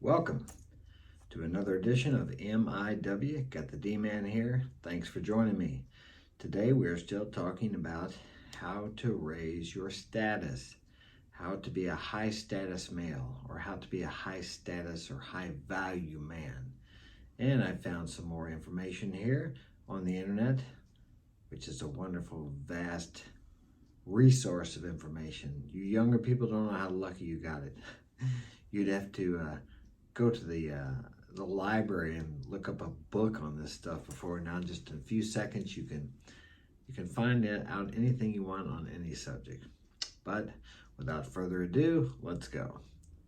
Welcome to another edition of MIW. Got the D-Man here. Thanks for joining me. Today we are still talking about how to raise your status, how to be a high status male, or how to be a high status or high value man. And I found some more information here on the internet, which is a wonderful, vast resource of information. You younger people don't know how lucky you got it. You'd have to go to the library and look up a book on this stuff before now. Just in a few seconds, you can find out anything you want on any subject. But without further ado, let's go.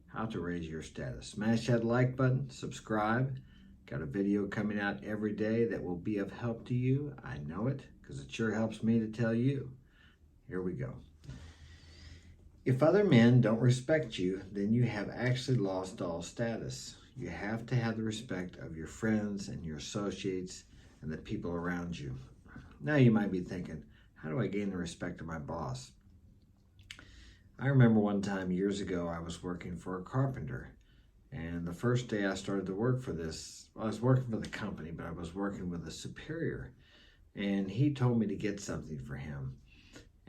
How to raise your status. Smash that like button, subscribe. Got a video coming out every day that will be of help to you. I know it because it sure helps me to tell you. Here we go. If other men don't respect you, then you have actually lost all status. You have to have the respect of your friends and your associates and the people around you. Now you might be thinking, how do I gain the respect of my boss? I remember one time years ago, I was working for a carpenter. And the first day I started to work for this, I was working for the company, but I was working with a superior. And he told me to get something for him.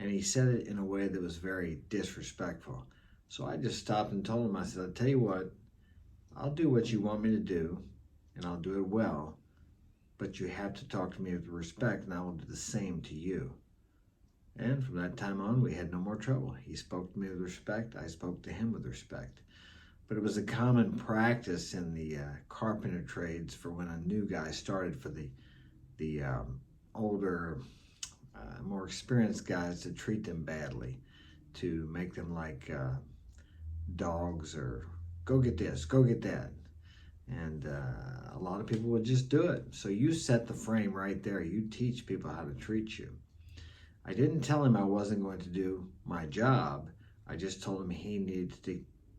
And he said it in a way that was very disrespectful. So I just stopped and told him, I said, I'll tell you what, I'll do what you want me to do, and I'll do it well, but you have to talk to me with respect, and I will do the same to you. And from that time on, we had no more trouble. He spoke to me with respect, I spoke to him with respect. But it was a common practice in the carpenter trades for when a new guy started for the older, more experienced guys to treat them badly, to make them like dogs, or go get this, go get that. And a lot of people would just do it. So you set the frame right there. You teach people how to treat you. I didn't tell him I wasn't going to do my job. I just told him he needed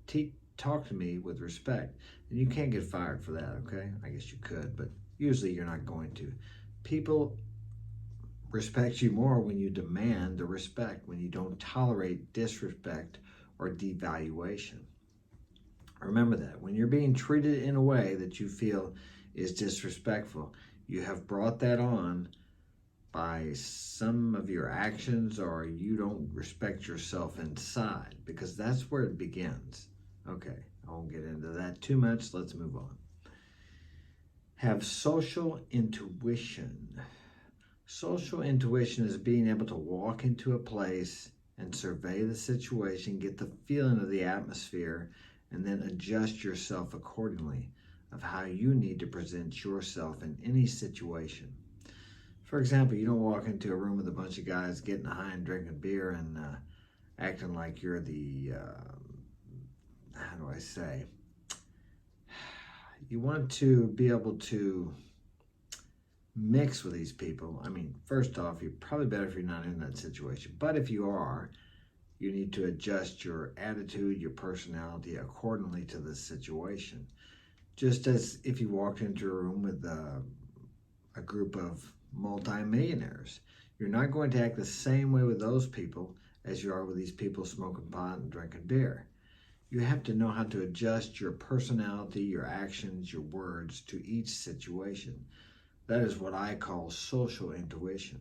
to talk to me with respect. And you can't get fired for that, okay? I guess you could, but usually you're not going to. People respect you more when you demand the respect, when you don't tolerate disrespect or devaluation. Remember that when you're being treated in a way that you feel is disrespectful, you have brought that on by some of your actions, or you don't respect yourself inside, because that's where it begins. Okay, I won't get into that too much. Let's move on. Have social intuition. Social intuition is being able to walk into a place and survey the situation, get the feeling of the atmosphere, and then adjust yourself accordingly of how you need to present yourself in any situation. For example, you don't walk into a room with a bunch of guys getting high and drinking beer and acting like you're the, how do I say? You want to be able to mix with these people. I mean, first off, you're probably better if you're not in that situation. But if you are, you need to adjust your attitude, your personality accordingly to the situation. Just as if you walked into a room with a group of multimillionaires, you're not going to act the same way with those people as you are with these people smoking pot and drinking beer. You have to know how to adjust your personality, your actions, your words to each situation. That is what I call social intuition.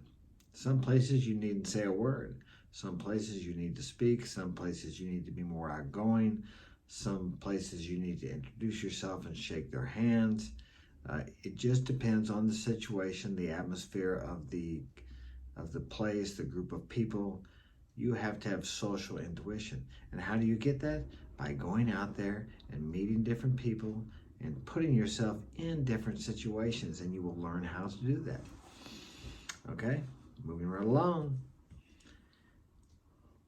Some places you needn't say a word. Some places you need to speak. Some places you need to be more outgoing. Some places you need to introduce yourself and shake their hands. It just depends on the situation, the atmosphere of the place, the group of people. You have to have social intuition. And how do you get that? By going out there and meeting different people and putting yourself in different situations, and you will learn how to do that. Okay, moving right along.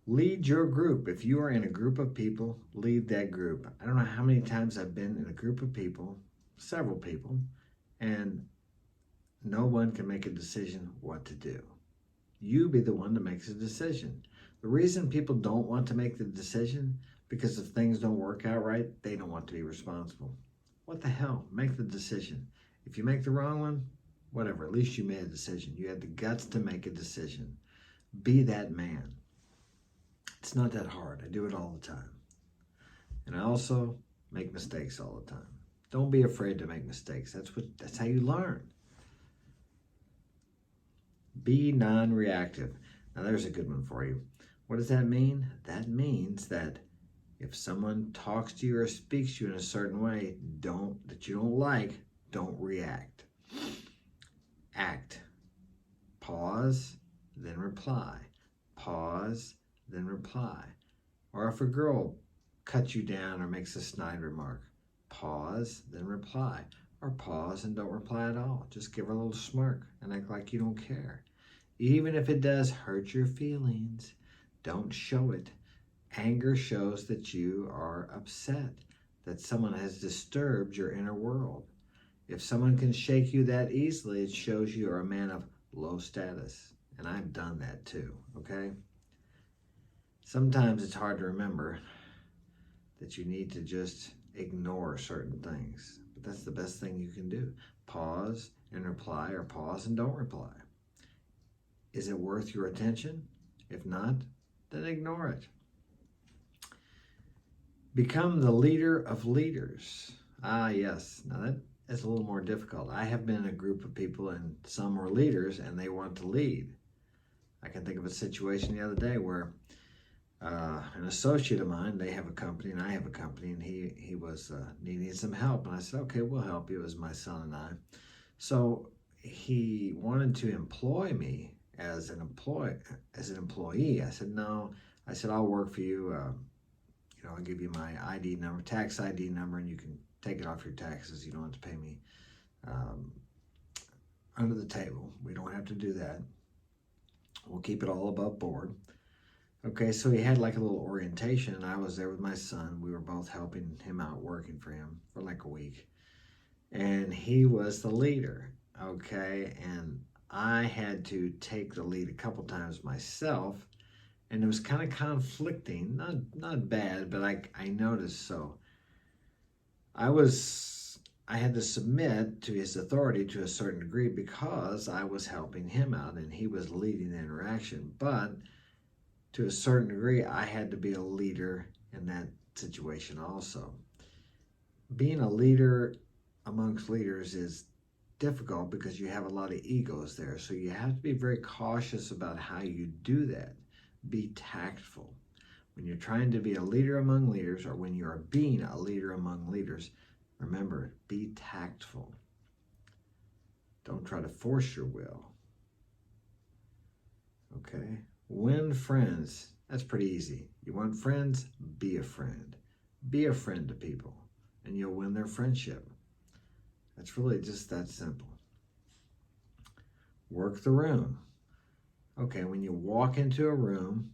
Lead your group. If you are in a group of people, lead that group. I don't know how many times I've been in a group of people, several people, and no one can make a decision what to do. You be the one that makes a decision. The reason people don't want to make the decision, because if things don't work out right, they don't want to be responsible. What the hell? Make the decision. If you make the wrong one, whatever, at least you made a decision. You had the guts to make a decision. Be that man. It's not that hard. I do it all the time. And I also make mistakes all the time. Don't be afraid to make mistakes. That's how you learn. Be non-reactive. Now there's a good one for you. What does that mean? That means that if someone talks to you or speaks to you in a certain way that you don't like, don't react. Act. Pause, then reply. Pause, then reply. Or if a girl cuts you down or makes a snide remark, pause, then reply. Or pause and don't reply at all. Just give her a little smirk and act like you don't care. Even if it does hurt your feelings, don't show it. Anger shows that you are upset, that someone has disturbed your inner world. If someone can shake you that easily, it shows you are a man of low status. And I've done that too, okay? Sometimes it's hard to remember that you need to just ignore certain things. But that's the best thing you can do. Pause and reply, or pause and don't reply. Is it worth your attention? If not, then ignore it. Become the leader of leaders. Ah, yes. Now that is a little more difficult. I have been in a group of people, and some were leaders, and they want to lead. I can think of a situation the other day where an associate of mine, they have a company, and I have a company, and he was needing some help. And I said, okay, we'll help you. It was my son and I. So he wanted to employ me as an employee. I said, no. I said, I'll work for you. I'll give you my ID number, tax ID number, and you can take it off your taxes. You don't have to pay me under the table. We don't have to do that. We'll keep it all above board. Okay, so he had like a little orientation, and I was there with my son. We were both helping him out, working for him for like a week. And he was the leader, okay? And I had to take the lead a couple times myself, and it was kind of conflicting, not bad, but I noticed. So I had to submit to his authority to a certain degree because I was helping him out and he was leading the interaction. But to a certain degree, I had to be a leader in that situation also. Being a leader amongst leaders is difficult because you have a lot of egos there. So you have to be very cautious about how you do that. Be tactful. When you're trying to be a leader among leaders, or when you're being a leader among leaders, remember, be tactful. Don't try to force your will. Okay? Win friends. That's pretty easy. You want friends? Be a friend. Be a friend to people, and you'll win their friendship. That's really just that simple. Work the room. Okay, when you walk into a room,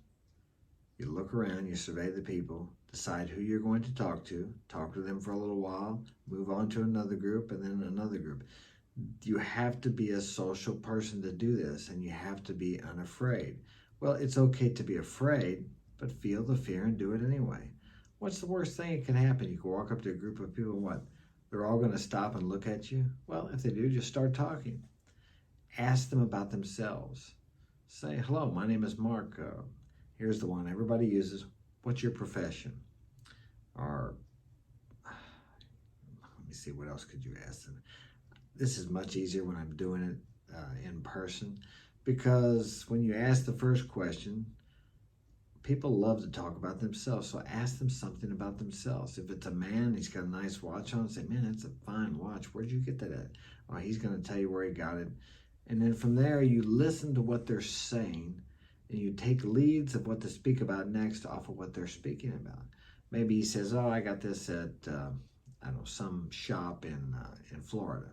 you look around, you survey the people, decide who you're going to talk to them for a little while, move on to another group, and then another group. You have to be a social person to do this, and you have to be unafraid. Well, it's okay to be afraid, but feel the fear and do it anyway. What's the worst thing that can happen? You can walk up to a group of people and what? They're all going to stop and look at you? Well, if they do, just start talking. Ask them about themselves. Say, hello, my name is Mark. Here's the one everybody uses. What's your profession? Or, let me see, what else could you ask them? This is much easier when I'm doing it in person, because when you ask the first question, people love to talk about themselves. So ask them something about themselves. If it's a man, he's got a nice watch on, say, man, that's a fine watch. Where'd you get that at? Oh, he's going to tell you where he got it. And then from there, you listen to what they're saying, and you take leads of what to speak about next off of what they're speaking about. Maybe he says, oh, I got this at, some shop in Florida.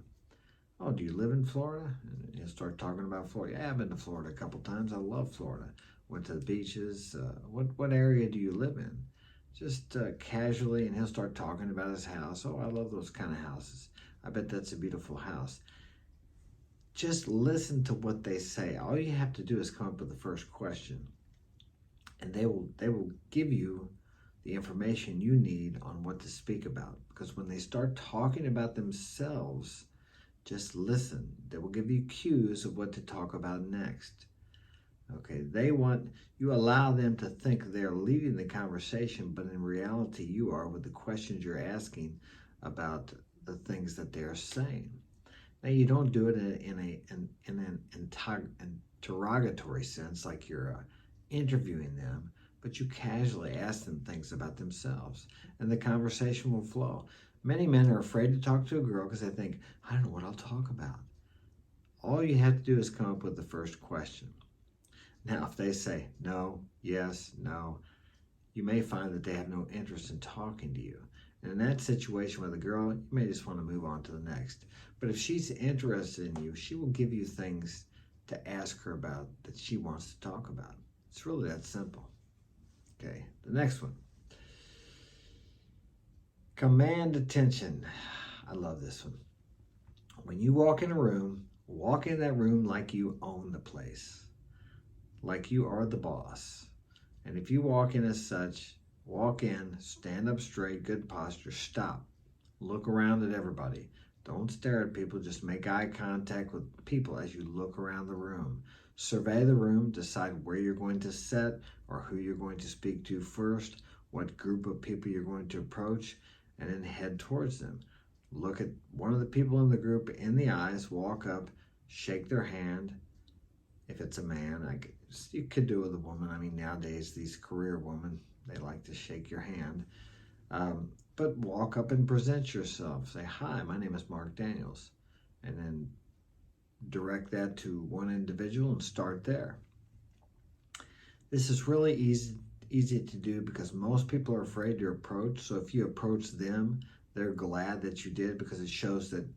Oh, do you live in Florida? And he'll start talking about Florida. Yeah, I've been to Florida a couple times. I love Florida. Went to the beaches. What area do you live in? Just casually, and he'll start talking about his house. Oh, I love those kind of houses. I bet that's a beautiful house. Just listen to what they say. All you have to do is come up with the first question, and they will give you the information you need on what to speak about. Because when they start talking about themselves, just listen. They will give you cues of what to talk about next. Okay, you allow them to think they're leading the conversation, but in reality, you are with the questions you're asking about the things that they're saying. Now, you don't do it in an interrogatory sense, like you're interviewing them, but you casually ask them things about themselves, and the conversation will flow. Many men are afraid to talk to a girl because they think, I don't know what I'll talk about. All you have to do is come up with the first question. Now, if they say no, yes, no, you may find that they have no interest in talking to you. And in that situation with a girl, you may just want to move on to the next. But if she's interested in you, she will give you things to ask her about that she wants to talk about. It's really that simple. Okay, the next one. Command attention. I love this one. When you walk in a room, walk in that room like you own the place, like you are the boss. And if you walk in as such, walk in, stand up straight, good posture, stop. Look around at everybody. Don't stare at people, just make eye contact with people as you look around the room. Survey the room, decide where you're going to sit or who you're going to speak to first, what group of people you're going to approach, and then head towards them. Look at one of the people in the group in the eyes, walk up, shake their hand. If it's a man, you could do it with a woman. I mean, nowadays, these career women, they like to shake your hand. But walk up and present yourself. Say, hi, my name is Mark Daniels. And then direct that to one individual and start there. This is really easy to do because most people are afraid to approach. So if you approach them, they're glad that you did because it shows that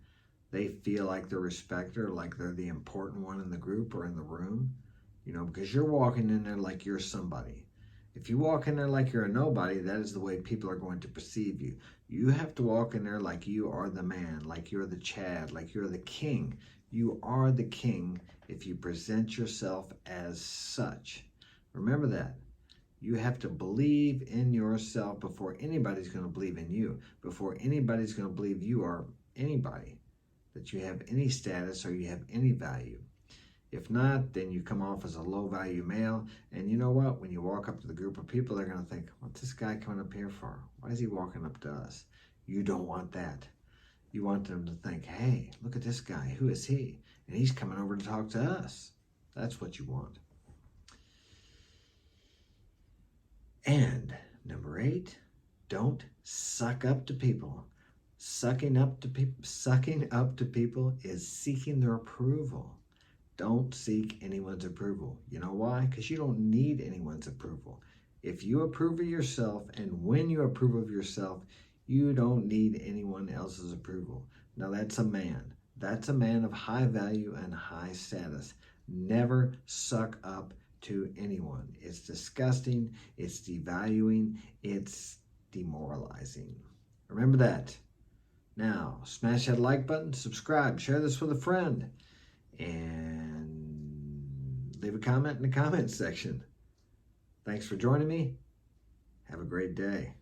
they feel like they're respected or like they're the important one in the group or in the room, because you're walking in there like you're somebody. If you walk in there like you're a nobody, that is the way people are going to perceive you. You have to walk in there like you are the man, like you're the Chad, like you're the king. You are the king if you present yourself as such. Remember that. You have to believe in yourself before anybody's going to believe in you, before anybody's going to believe you are anybody, that you have any status or you have any value. If not, then you come off as a low-value male, and you know what? When you walk up to the group of people, they're going to think, what's this guy coming up here for? Why is he walking up to us? You don't want that. You want them to think, hey, look at this guy. Who is he? And he's coming over to talk to us. That's what you want. And number 8, don't suck up to people. Sucking up to people is seeking their approval. Don't seek anyone's approval. You know why? Because you don't need anyone's approval. If you approve of yourself, and when you approve of yourself, you don't need anyone else's approval. Now that's a man. That's a man of high value and high status. Never suck up to anyone. It's disgusting, it's devaluing, it's demoralizing. Remember that. Now, smash that like button, subscribe, share this with a friend, and leave a comment in the comments section. Thanks for joining me. Have a great day.